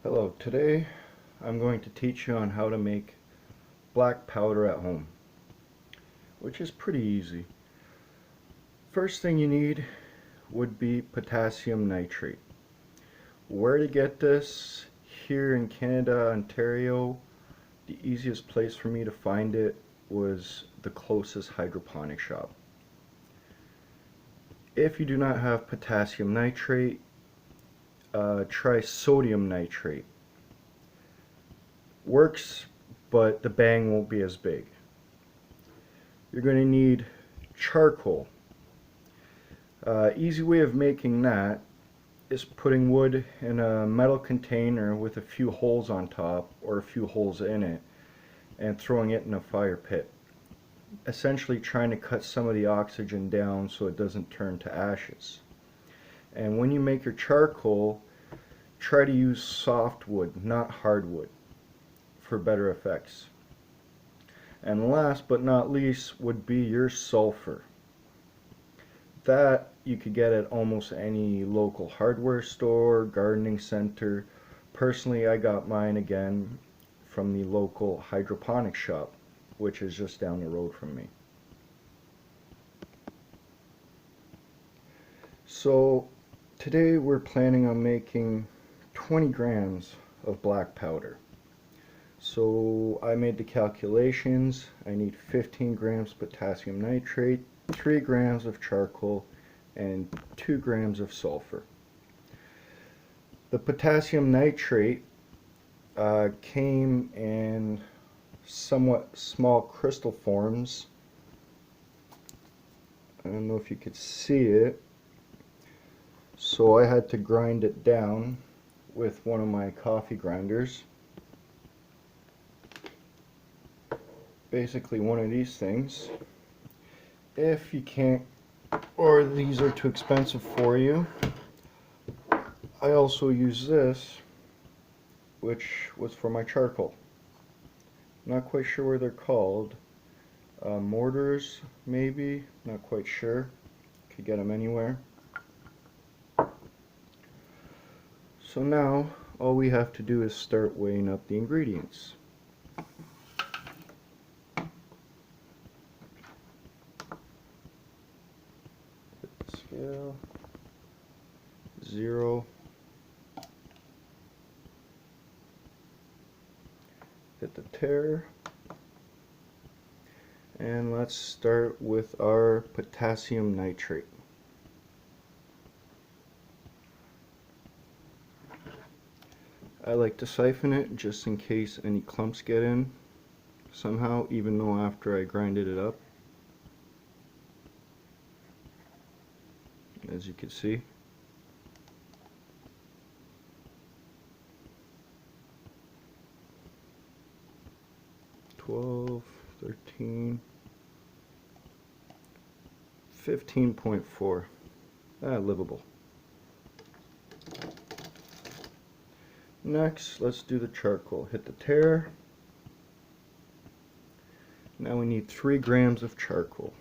Hello, today I'm going to teach you on how to make black powder at home, which is pretty easy. First thing you need would be potassium nitrate. Where to get this? Here in Canada, Ontario, the easiest place for me to find it was the closest hydroponic shop. If you do not have potassium nitrate, try sodium nitrate. Works, but the bang won't be as big. You're going to need charcoal. Easy way of making that is putting wood in a metal container with a few holes on top or a few holes in it and throwing it in a fire pit. Essentially trying to cut some of the oxygen down so it doesn't turn to ashes. And when you make your charcoal, try to use softwood, not hardwood, for better effects. And last but not least would be your sulfur. That you could get at almost any local hardware store, gardening center. Personally, I got mine again from the local hydroponic shop, which is just down the road from me. So today we're planning on making 20 grams of black powder. So I made the calculations. I need 15 grams potassium nitrate, 3 grams of charcoal, and 2 grams of sulfur. The potassium nitrate came in somewhat small crystal forms. I don't know if you could see it. So I had to grind it down with one of my coffee grinders. Basically one of these things. If you can't, or these are too expensive for you, I also use this, which was for my charcoal. Not quite sure what they're called. Mortars, maybe, not quite sure. Could get them anywhere. So now all we have to do is start weighing up the ingredients. Scale 0. Hit the tare. And let's start with our potassium nitrate. I like to siphon it just in case any clumps get in somehow, even though after I grinded it up. As you can see. $12, $13, $15.4. Livable. Next, let's do the charcoal. Hit the tare. Now we need 3 grams of charcoal.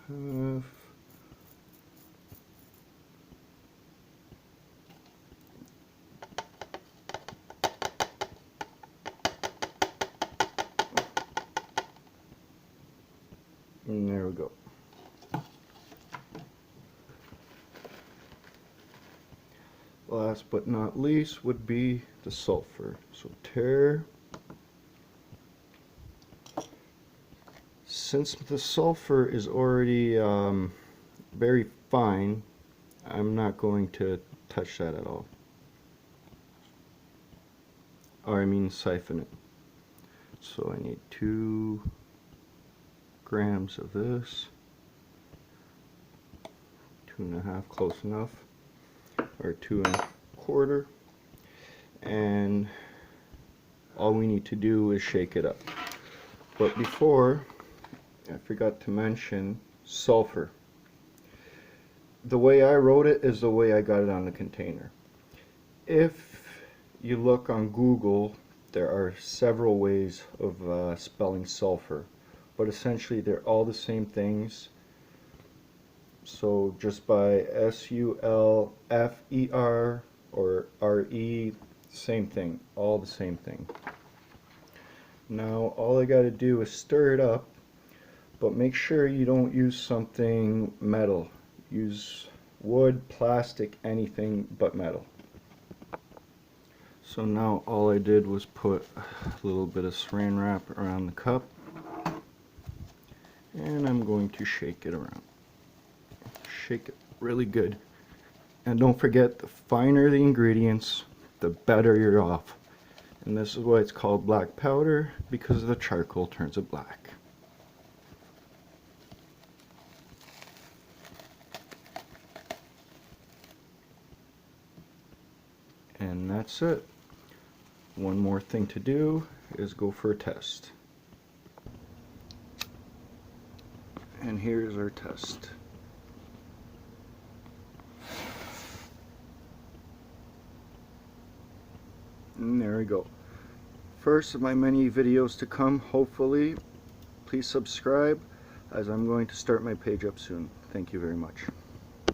Half. And there we go. Last but not least would be the sulfur. So tare. Since the sulfur is already very fine, I'm not going to touch that at all. Or I mean siphon it. So I need 2 grams of this. 2.5, close enough. Or 2.25. And all we need to do is shake it up. But before, I forgot to mention sulfur. The way I wrote it is the way I got it on the container. If you look on Google, there are several ways of spelling sulfur, but essentially they're all the same things. So just by S-U-L-F-E-R or R-E, same thing, all the same thing. Now all I got to do is stir it up, but make sure you don't use something metal. Use wood, plastic, anything but metal. So now all I did was put a little bit of saran wrap around the cup, and I'm going to shake it around. Shake it really good. And don't forget, the finer the ingredients, the better you're off. And this is why it's called black powder, because the charcoal turns it black. And that's it. One more thing to do is go for a test. And here's our test. And there we go. First of my many videos to come, hopefully. Please subscribe, as I'm going to start my page up soon. Thank you very much.